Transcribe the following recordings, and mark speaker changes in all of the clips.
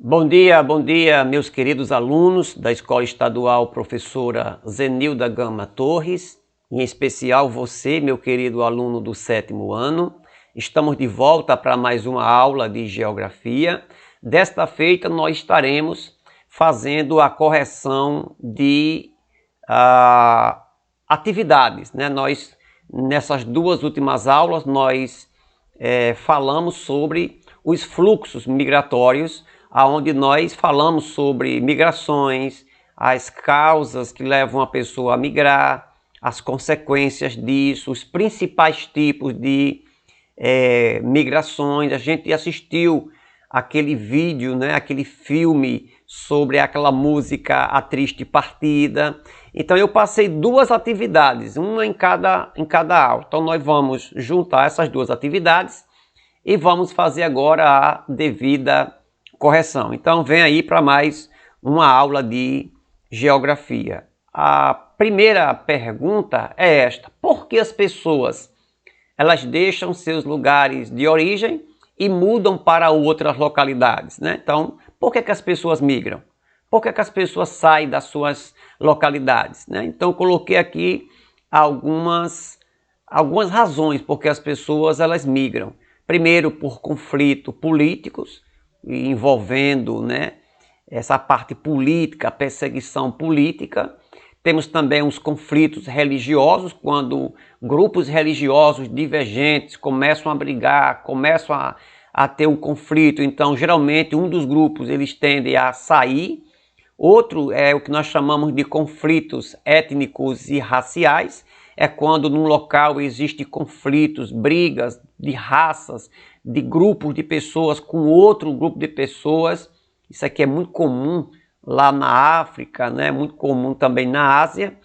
Speaker 1: Bom dia, meus queridos alunos da Escola Estadual Professora Zenilda Gama Torres, em especial você, meu querido aluno do 7º ano. Estamos de volta para mais uma aula de Geografia. Desta feita, nós estaremos fazendo a correção de atividades, né? Nessas duas últimas aulas, nós falamos sobre os fluxos migratórios, onde nós falamos sobre migrações, as causas que levam a pessoa a migrar, as consequências disso, os principais tipos de migrações. A gente assistiu aquele vídeo, né, aquele filme sobre aquela música A Triste Partida. Então eu passei duas atividades, uma em cada aula. Então nós vamos juntar essas duas atividades e vamos fazer agora a devida correção. Então vem aí para mais uma aula de geografia. A primeira pergunta é esta: por que as pessoas elas deixam seus lugares de origem e mudam para outras localidades, né? Então, por que as pessoas migram? Por que as pessoas saem das suas localidades, né? Então, coloquei aqui algumas razões por que as pessoas elas migram. Primeiro, por conflitos políticos, envolvendo, né, essa parte política, a perseguição política. Temos também os conflitos religiosos, quando grupos religiosos divergentes começam a brigar, começam a ter um conflito. Então, geralmente, um dos grupos eles tendem a sair. Outro é o que nós chamamos de conflitos étnicos e raciais. É quando num local existe conflitos, brigas de raças, de grupos de pessoas com outro grupo de pessoas. Isso aqui é muito comum lá na África, né? Muito comum também na Ásia.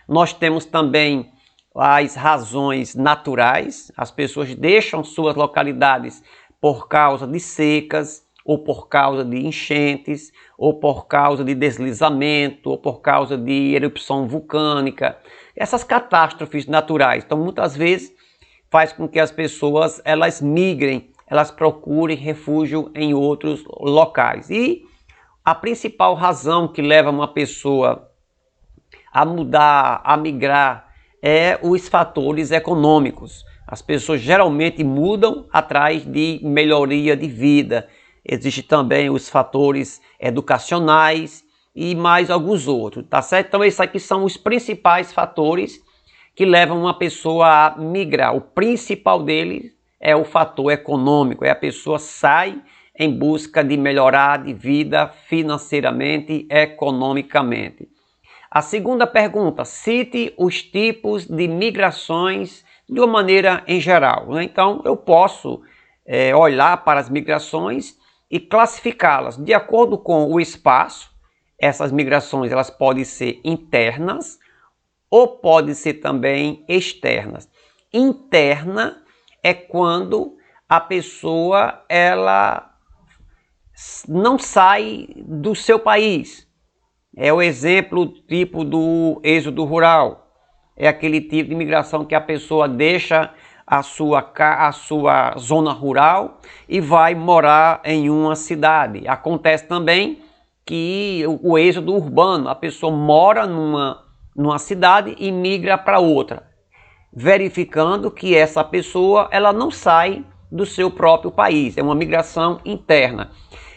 Speaker 1: Nós temos também as razões naturais. As pessoas deixam suas localidades por causa de secas, ou por causa de enchentes, ou por causa de deslizamento, ou por causa de erupção vulcânica. Essas catástrofes naturais, então muitas vezes faz com que as pessoas elas migrem, elas procurem refúgio em outros locais. E a principal razão que leva uma pessoa a mudar, a migrar, é os fatores econômicos. As pessoas geralmente mudam atrás de melhoria de vida. Existem também os fatores educacionais e mais alguns outros, tá certo? Então esses aqui são os principais fatores que levam uma pessoa a migrar. O principal deles é o fator econômico, a pessoa sai em busca de melhorar de vida financeiramente, economicamente. A segunda pergunta: cite os tipos de migrações de uma maneira em geral, né? Então eu posso olhar para as migrações e classificá-las de acordo com o espaço. Essas migrações elas podem ser internas ou podem ser também externas. Interna é quando a pessoa ela não sai do seu país. É o exemplo tipo do êxodo rural. É aquele tipo de imigração que a pessoa deixa a sua zona rural e vai morar em uma cidade. Acontece também que o êxodo urbano, a pessoa mora numa cidade e migra para outra, verificando que essa pessoa ela não sai do seu próprio país. É uma migração interna.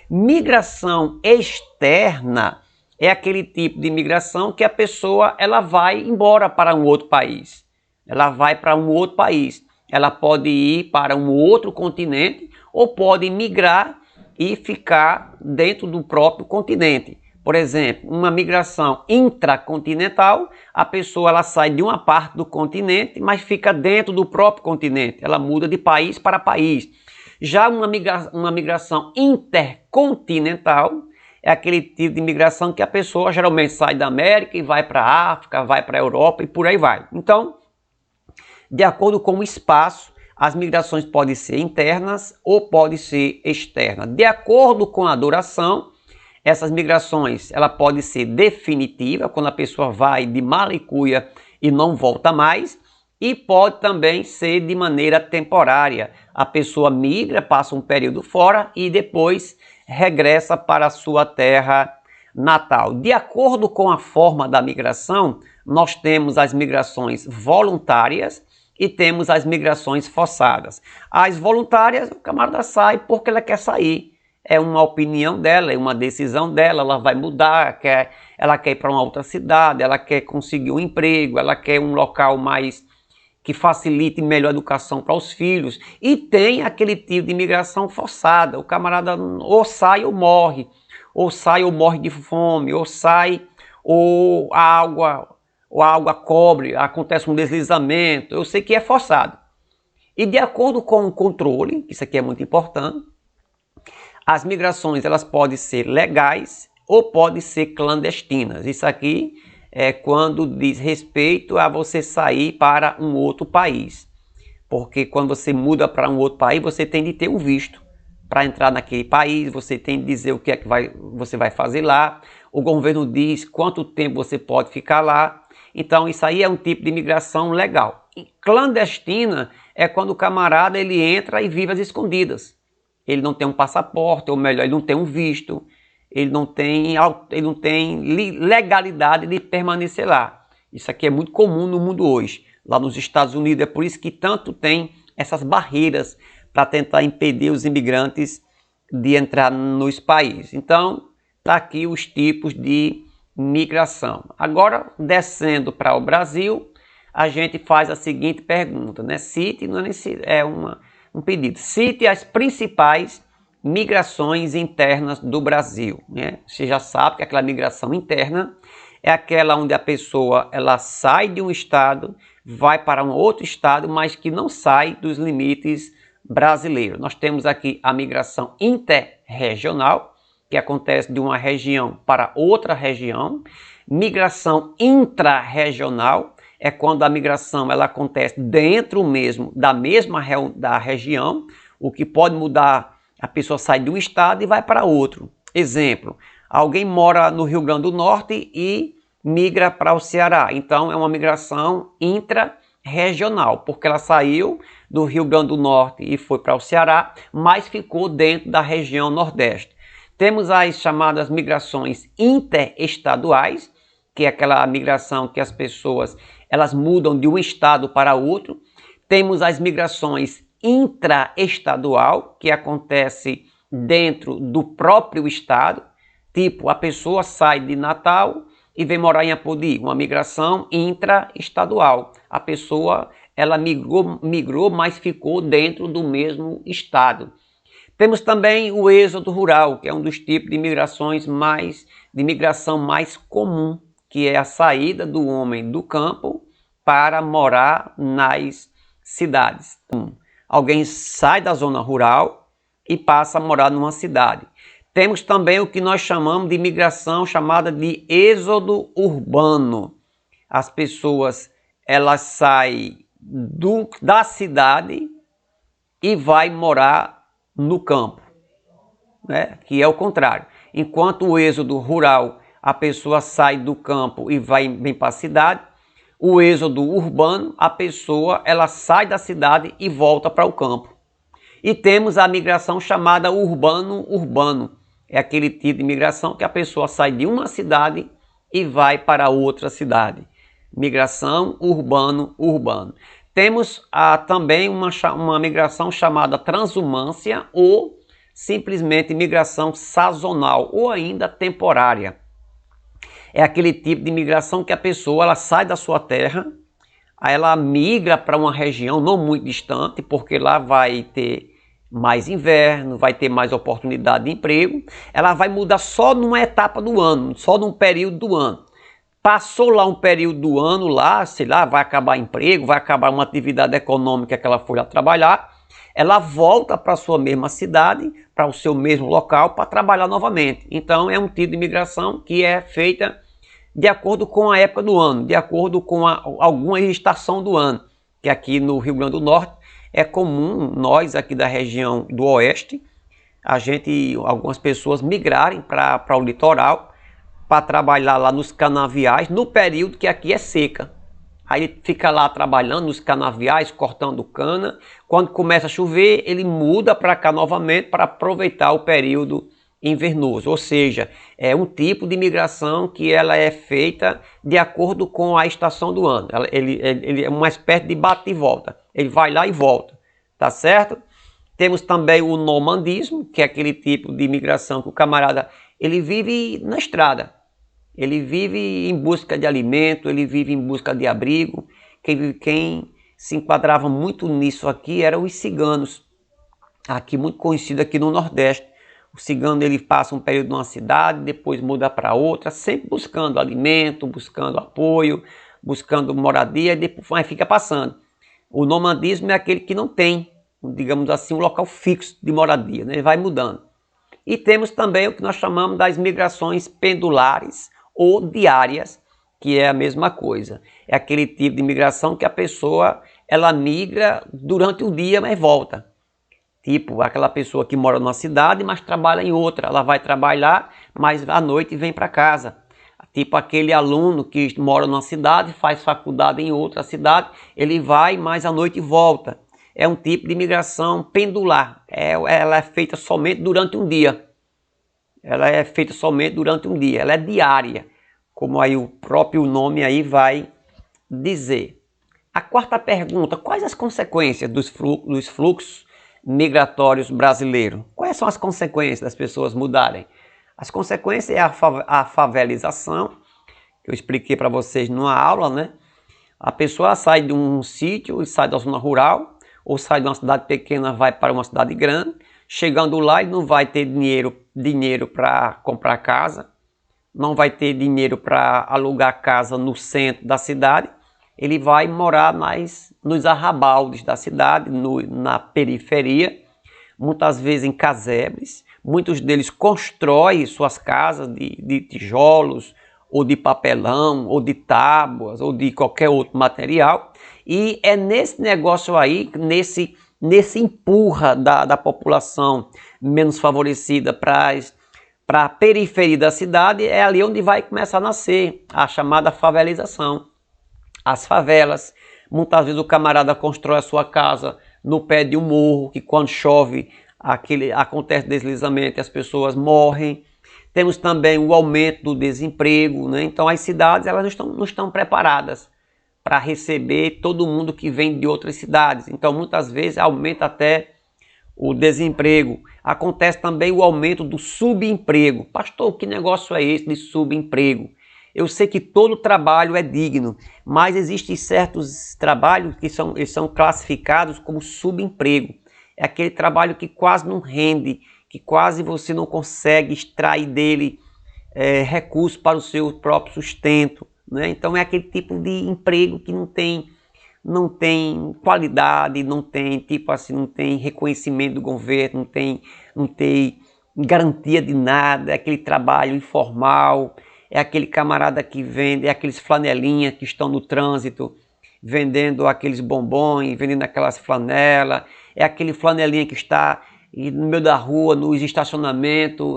Speaker 1: Migração externa é aquele tipo de migração que a pessoa ela vai embora para um outro país. Ela vai para um outro país. Ela pode ir para um outro continente ou pode migrar e ficar dentro do próprio continente. Por exemplo, uma migração intracontinental, a pessoa ela sai de uma parte do continente, mas fica dentro do próprio continente. Ela muda de país para país. Já uma migração intercontinental é aquele tipo de migração que a pessoa geralmente sai da América e vai para a África, vai para a Europa e por aí vai. Então, de acordo com o espaço, as migrações podem ser internas ou podem ser externas. De acordo com a duração, essas migrações ela pode ser definitiva, quando a pessoa vai de mala e cuia e não volta mais, E pode também ser de maneira temporária. A pessoa migra, passa um período fora e depois regressa para a sua terra natal. De acordo com a forma da migração, nós temos as migrações voluntárias e temos as migrações forçadas. As voluntárias, o camarada sai porque ela quer sair. É uma opinião dela, é uma decisão dela, ela vai mudar, ela quer ir para uma outra cidade, ela quer conseguir um emprego, ela quer um local mais que facilite melhor a educação para os filhos. E tem aquele tipo de imigração forçada, o camarada ou sai ou morre de fome, ou sai ou a água cobre, acontece um deslizamento. Eu sei que é forçado. E de acordo com o controle, isso aqui é muito importante, as migrações elas podem ser legais ou podem ser clandestinas. Isso aqui é quando diz respeito a você sair para um outro país. Porque quando você muda para um outro país, você tem de ter um visto para entrar naquele país, você tem de dizer o que é que você vai fazer lá. O governo diz quanto tempo você pode ficar lá. Então isso aí é um tipo de imigração legal. E clandestina é quando o camarada ele entra e vive às escondidas. Ele não tem um passaporte, ou melhor, ele não tem um visto, ele não tem legalidade de permanecer lá. Isso aqui é muito comum no mundo hoje. Lá nos Estados Unidos é por isso que tanto tem essas barreiras para tentar impedir os imigrantes de entrar nos países. Então, está aqui os tipos de migração. Agora, descendo para o Brasil, a gente faz a seguinte pergunta, né? Cite, não é um pedido. Cite as principais migrações internas do Brasil, né? Você já sabe que aquela migração interna é aquela onde a pessoa ela sai de um estado, vai para um outro estado, mas que não sai dos limites brasileiros. Nós temos aqui a migração interregional, que acontece de uma região para outra região. Migração intrarregional é quando a migração ela acontece dentro mesmo da região, o que pode mudar, a pessoa sai de um estado e vai para outro. Exemplo, alguém mora no Rio Grande do Norte e migra para o Ceará. Então é uma migração intrarregional, porque ela saiu do Rio Grande do Norte e foi para o Ceará, mas ficou dentro da região Nordeste. Temos as chamadas migrações interestaduais, que é aquela migração que as pessoas elas mudam de um estado para outro. Temos as migrações intraestadual, que acontece dentro do próprio estado. Tipo, a pessoa sai de Natal e vem morar em Apodi, uma migração intraestadual. A pessoa ela migrou, mas ficou dentro do mesmo estado. Temos também o êxodo rural, que é um dos tipos de migração mais comum, que é a saída do homem do campo para morar nas cidades. Alguém sai da zona rural e passa a morar numa cidade. Temos também o que nós chamamos de migração chamada de êxodo urbano. As pessoas elas saem da cidade e vai morar no campo, né? Que é o contrário. Enquanto o êxodo rural, a pessoa sai do campo e vem para a cidade, o êxodo urbano, a pessoa ela sai da cidade e volta para o campo. E temos a migração chamada urbano-urbano. É aquele tipo de migração que a pessoa sai de uma cidade e vai para outra cidade. Migração urbano-urbano. Temos também uma migração chamada transumância ou simplesmente migração sazonal ou ainda temporária. É aquele tipo de migração que a pessoa ela sai da sua terra, aí ela migra para uma região não muito distante, porque lá vai ter mais inverno, vai ter mais oportunidade de emprego. Ela vai mudar só numa etapa do ano, só num período do ano. Passou lá um período do ano, lá, sei lá, vai acabar emprego, vai acabar uma atividade econômica que ela foi lá trabalhar, ela volta para a sua mesma cidade, para o seu mesmo local, para trabalhar novamente. Então é um tipo de imigração que é feita de acordo com a época do ano, de acordo com alguma estação do ano, que aqui no Rio Grande do Norte é comum, nós aqui da região do Oeste, algumas pessoas migrarem para o litoral, para trabalhar lá nos canaviais, no período que aqui é seca. Aí ele fica lá trabalhando nos canaviais, cortando cana. Quando começa a chover, ele muda para cá novamente para aproveitar o período invernoso. Ou seja, é um tipo de migração que ela é feita de acordo com a estação do ano. Ele é uma espécie de bate e volta. Ele vai lá e volta, tá certo? Temos também o nomandismo, que é aquele tipo de migração que o camarada ele vive na estrada. Ele vive em busca de alimento, ele vive em busca de abrigo. Quem se enquadrava muito nisso aqui eram os ciganos, aqui muito conhecido aqui no Nordeste. O cigano ele passa um período numa cidade, depois muda para outra, sempre buscando alimento, buscando apoio, buscando moradia, e depois fica passando. O nomadismo é aquele que não tem, digamos assim, um local fixo de moradia, né? Ele vai mudando. E temos também o que nós chamamos das migrações pendulares ou diárias, que é a mesma coisa. É aquele tipo de migração que a pessoa ela migra durante o dia, mas volta. Tipo aquela pessoa que mora numa cidade, mas trabalha em outra. Ela vai trabalhar, mas à noite vem para casa. Tipo aquele aluno que mora numa cidade, faz faculdade em outra cidade, ele vai, mas à noite volta. É um tipo de migração pendular. Ela é feita somente durante um dia. Ela é feita somente durante um dia. Ela é diária, como aí o próprio nome aí vai dizer. A quarta pergunta: quais as consequências dos fluxos migratórios brasileiros? Quais são as consequências das pessoas mudarem? As consequências é a favelização, que eu expliquei para vocês numa aula, né? A pessoa sai de um sítio e sai da zona rural, ou sai de uma cidade pequena, vai para uma cidade grande. Chegando lá, ele não vai ter dinheiro para comprar casa, não vai ter dinheiro para alugar casa no centro da cidade. Ele vai morar mais nos arrabaldes da cidade, na periferia, muitas vezes em casebres. Muitos deles constroem suas casas de tijolos, ou de papelão, ou de tábuas, ou de qualquer outro material. E é nesse negócio aí, nesse empurra da população menos favorecida para a periferia da cidade, é ali onde vai começar a nascer a chamada favelização. As favelas, muitas vezes o camarada constrói a sua casa no pé de um morro, que quando chove acontece deslizamento e as pessoas morrem. Temos também o aumento do desemprego, né? Então as cidades elas não estão preparadas para receber todo mundo que vem de outras cidades. Então muitas vezes aumenta até o desemprego. Acontece também o aumento do subemprego. Pastor, que negócio é esse de subemprego? Eu sei que todo trabalho é digno, mas existem certos trabalhos que são classificados como subemprego. É aquele trabalho que quase não rende, que quase você não consegue extrair dele recursos para o seu próprio sustento, né? Então é aquele tipo de emprego que não tem qualidade, não tem tipo assim, não tem reconhecimento do governo, não tem garantia de nada, é aquele trabalho informal. É aquele camarada que vende, é aqueles flanelinhas que estão no trânsito, vendendo aqueles bombons, vendendo aquelas flanelas. É aquele flanelinha que está no meio da rua, nos estacionamentos,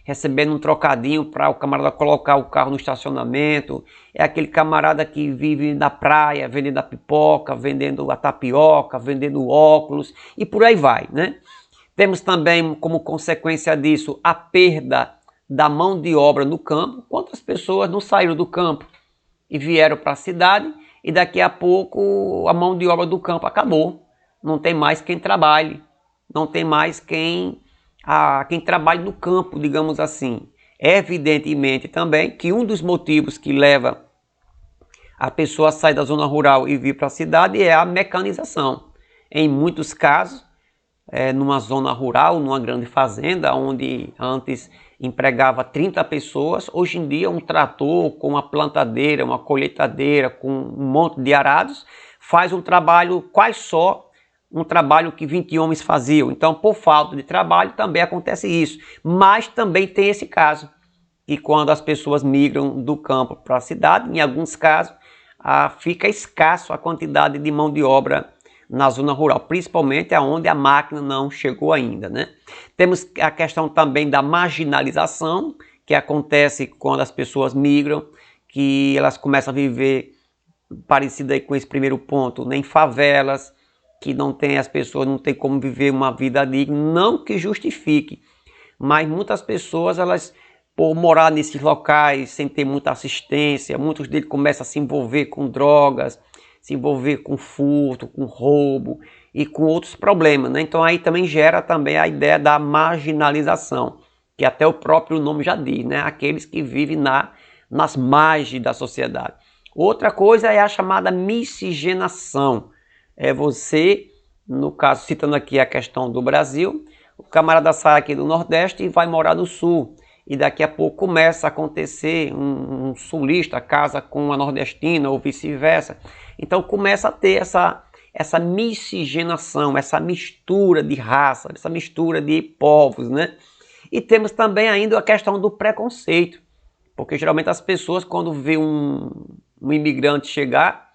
Speaker 1: recebendo um trocadinho para o camarada colocar o carro no estacionamento. É aquele camarada que vive na praia, vendendo a pipoca, vendendo a tapioca, vendendo óculos e por aí vai, né? Temos também como consequência disso a perda da mão de obra no campo. Quantas pessoas não saíram do campo e vieram para a cidade e daqui a pouco a mão de obra do campo acabou. Não tem mais quem trabalhe, não tem mais quem trabalhe no campo, digamos assim. Evidentemente também que um dos motivos que leva a pessoa a sair da zona rural e vir para a cidade é a mecanização. Em muitos casos, numa zona rural, numa grande fazenda, onde antes empregava 30 pessoas, hoje em dia um trator com uma plantadeira, uma colheitadeira, com um monte de arados, faz um trabalho quase só um trabalho que 20 homens faziam. Então, por falta de trabalho, também acontece isso. Mas também tem esse caso, que quando as pessoas migram do campo para a cidade, em alguns casos, fica escasso a quantidade de mão de obra na zona rural, principalmente onde a máquina não chegou ainda, né? Temos a questão também da marginalização, que acontece quando as pessoas migram, que elas começam a viver parecida aí com esse primeiro ponto, nem favelas, que não tem, as pessoas não têm como viver uma vida digna, não que justifique, mas muitas pessoas, elas, por morar nesses locais sem ter muita assistência, muitos deles começam a se envolver com drogas, se envolver com furto, com roubo e com outros problemas, né? Então aí também gera também a ideia da marginalização, que até o próprio nome já diz, né? Aqueles que vivem nas margens da sociedade. Outra coisa é a chamada miscigenação. É você, no caso, citando aqui a questão do Brasil, o camarada sai aqui do Nordeste e vai morar no Sul. E daqui a pouco começa a acontecer um sulista casa com uma nordestina ou vice-versa. Então começa a ter essa miscigenação, essa mistura de raça, essa mistura de povos, né? E temos também ainda a questão do preconceito. Porque geralmente as pessoas, quando vê um imigrante chegar,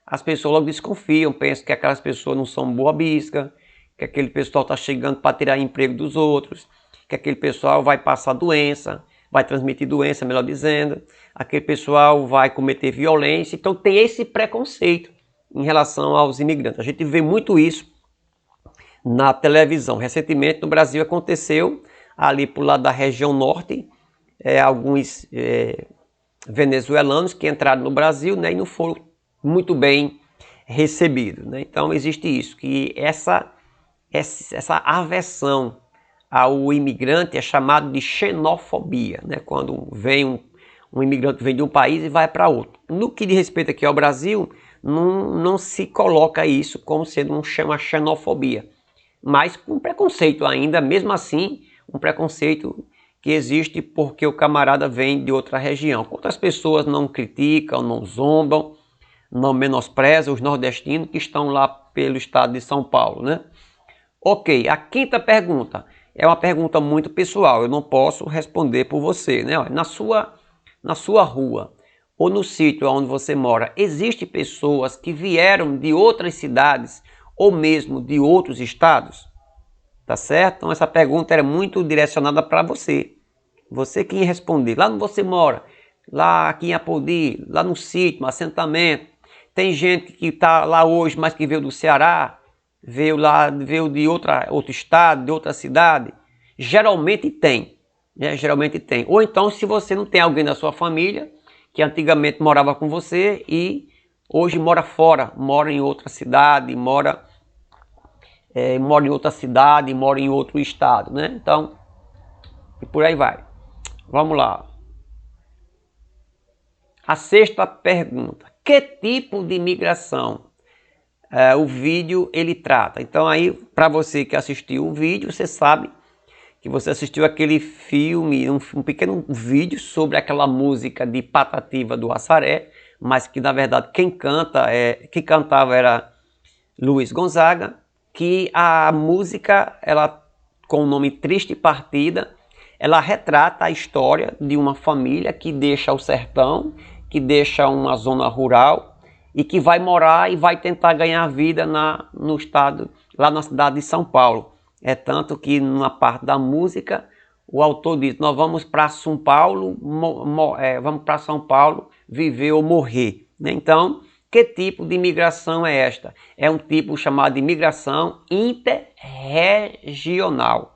Speaker 1: as pessoas logo desconfiam, pensam que aquelas pessoas não são boa bisca, que aquele pessoal está chegando para tirar emprego dos outros, que aquele pessoal vai passar doença, vai transmitir doença, melhor dizendo, aquele pessoal vai cometer violência. Então tem esse preconceito em relação aos imigrantes. A gente vê muito isso na televisão. Recentemente no Brasil aconteceu ali por lado da região norte, alguns venezuelanos que entraram no Brasil, né, e não foram muito bem recebidos, né? Então existe isso, que essa aversão ao imigrante é chamado de xenofobia, né? Quando vem um imigrante vem de um país e vai para outro. No que diz respeito aqui ao Brasil, não se coloca isso como sendo uma xenofobia, mas com preconceito ainda, mesmo assim, um preconceito que existe porque o camarada vem de outra região. Quantas pessoas não criticam, não zombam, não menosprezam os nordestinos que estão lá pelo estado de São Paulo, né? Ok, a quinta pergunta é uma pergunta muito pessoal, eu não posso responder por você, né? Na sua rua ou no sítio onde você mora, existem pessoas que vieram de outras cidades ou mesmo de outros estados? Tá certo? Então essa pergunta era muito direcionada para você. Você que ia responder. Lá onde você mora, lá aqui em Apodi, lá no sítio, no assentamento, tem gente que está lá hoje, mas que veio do Ceará, veio de outro estado, de outra cidade. Geralmente tem, né? Geralmente tem. Ou então, se você não tem alguém da sua família que antigamente morava com você e hoje mora fora, mora em outra cidade, mora em outro estado, né? Então, e por aí vai. Vamos lá. A sexta pergunta. Que tipo de imigração o vídeo ele trata? Então aí, para você que assistiu o vídeo, você sabe que você assistiu aquele filme, um pequeno vídeo sobre aquela música de Patativa do Assaré, mas que na verdade quem cantava era Luiz Gonzaga, que a música, ela com o nome Triste Partida, ela retrata a história de uma família que deixa o sertão, que deixa uma zona rural e que vai morar e vai tentar ganhar vida no estado, lá na cidade de São Paulo. É tanto que numa parte da música o autor diz: nós vamos para São Paulo, vamos para São Paulo viver ou morrer, né? Então, que tipo de imigração é esta? É um tipo chamado de imigração interregional.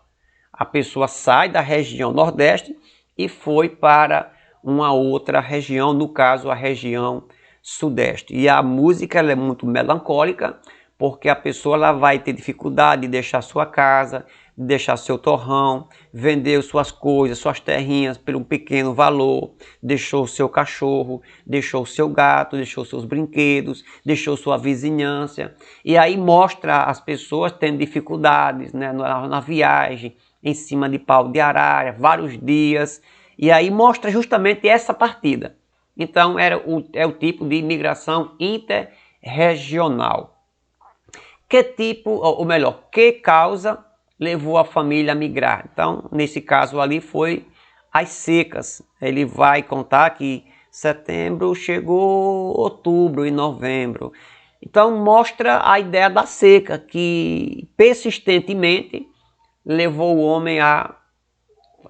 Speaker 1: A pessoa sai da região Nordeste e foi para uma outra região, no caso a região Sudeste. E a música ela é muito melancólica, porque a pessoa ela vai ter dificuldade de deixar sua casa, de deixar seu torrão, vendeu suas coisas, suas terrinhas por um pequeno valor, deixou seu cachorro, deixou seu gato, deixou seus brinquedos, deixou sua vizinhança. E aí mostra as pessoas tendo dificuldades, né, na viagem, em cima de pau de arara, vários dias, e aí mostra justamente essa partida. Então é o tipo de imigração interregional. Que tipo, ou melhor, que causa levou a família a migrar? Então, nesse caso ali foi as secas. Ele vai contar que setembro chegou outubro e novembro. Então mostra a ideia da seca, que persistentemente levou o homem a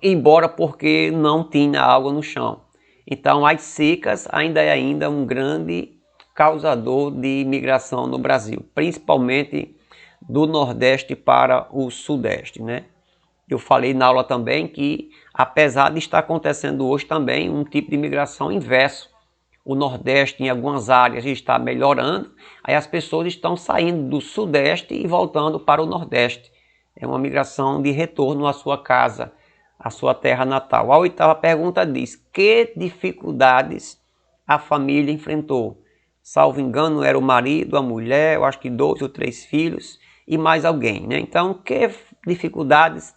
Speaker 1: ir embora porque não tinha água no chão. Então as secas ainda é um grande causador de imigração no Brasil, principalmente do Nordeste para o Sudeste, né? Eu falei na aula também que, apesar de estar acontecendo hoje também um tipo de imigração inverso, o Nordeste em algumas áreas está melhorando, aí as pessoas estão saindo do Sudeste e voltando para o Nordeste. É uma migração de retorno à sua casa, à sua terra natal. A oitava pergunta diz: que dificuldades a família enfrentou? Salvo engano, era o marido, a mulher, eu acho que 2 ou 3 filhos e mais alguém, né? Então, que dificuldades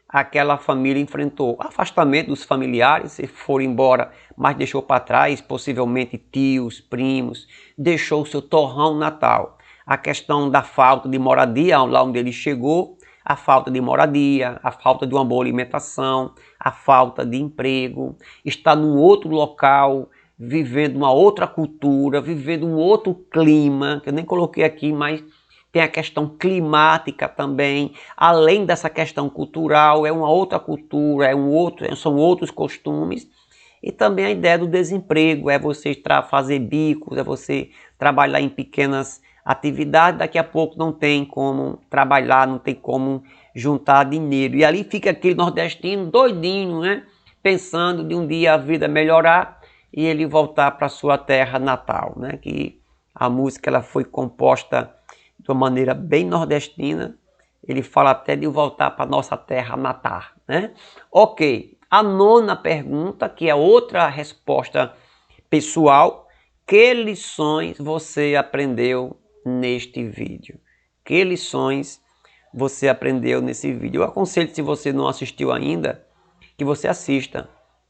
Speaker 1: aquela família enfrentou? Afastamento dos familiares, se foram embora, mas deixou para trás possivelmente tios, primos, deixou o seu torrão natal. A questão da falta de moradia, lá onde ele chegou, a falta de moradia, a falta de uma boa alimentação, a falta de emprego, estar num outro local, vivendo uma outra cultura, vivendo um outro clima, que eu nem coloquei aqui, mas tem a questão climática também, além dessa questão cultural, é uma outra cultura, são outros costumes, e também a ideia do desemprego, é você fazer bicos, é você trabalhar em pequenas atividades, daqui a pouco não tem como trabalhar, não tem como juntar dinheiro, e ali fica aquele nordestino doidinho, né? Pensando de um dia a vida melhorar e ele voltar para sua terra natal, né? Que a música ela foi composta de uma maneira bem nordestina, ele fala até de voltar para nossa terra natal, né? Ok, a nona pergunta, que é outra resposta pessoal: que lições você aprendeu neste vídeo? Que lições você aprendeu nesse vídeo? Eu aconselho, se você não assistiu ainda, que você assista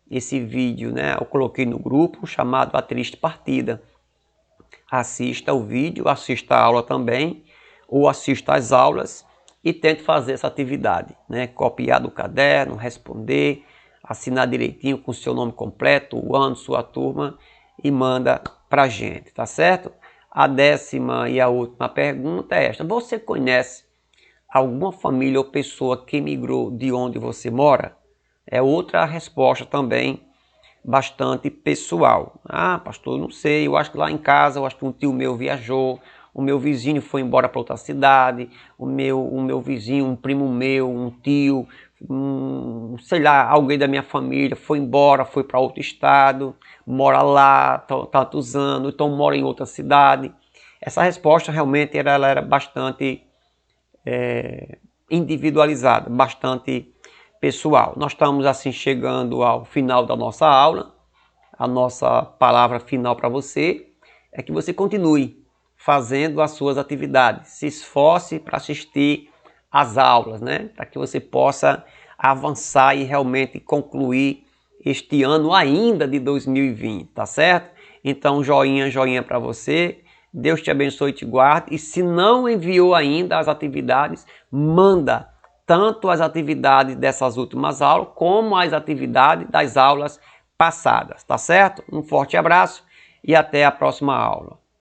Speaker 1: esse vídeo, né? Eu coloquei no grupo chamado A Triste Partida. Assista o vídeo, assista a aula também, ou assista às aulas e tente fazer essa atividade, né? Copiar do caderno, responder, assinar direitinho com o seu nome completo, o ano, sua turma e manda pra gente, tá certo? A 10ª e a última pergunta é esta: você conhece alguma família ou pessoa que migrou de onde você mora? É outra resposta também bastante pessoal. Ah, pastor, eu não sei, eu acho que lá em casa, eu acho que um tio meu viajou, o meu vizinho foi embora para outra cidade, o meu vizinho, um primo meu, um tio, sei lá, alguém da minha família foi embora, foi para outro estado, mora lá tantos anos, então mora em outra cidade. Essa resposta realmente ela era bastante individualizada, bastante pessoal. Nós estamos assim chegando ao final da nossa aula. A nossa palavra final para você é que você continue fazendo as suas atividades. Se esforce para assistir às aulas, né? Para que você possa avançar e realmente concluir este ano ainda de 2020, tá certo? Então, joinha para você. Deus te abençoe e te guarde. E se não enviou ainda as atividades, manda tanto as atividades dessas últimas aulas, como as atividades das aulas passadas, tá certo? Um forte abraço e até a próxima aula.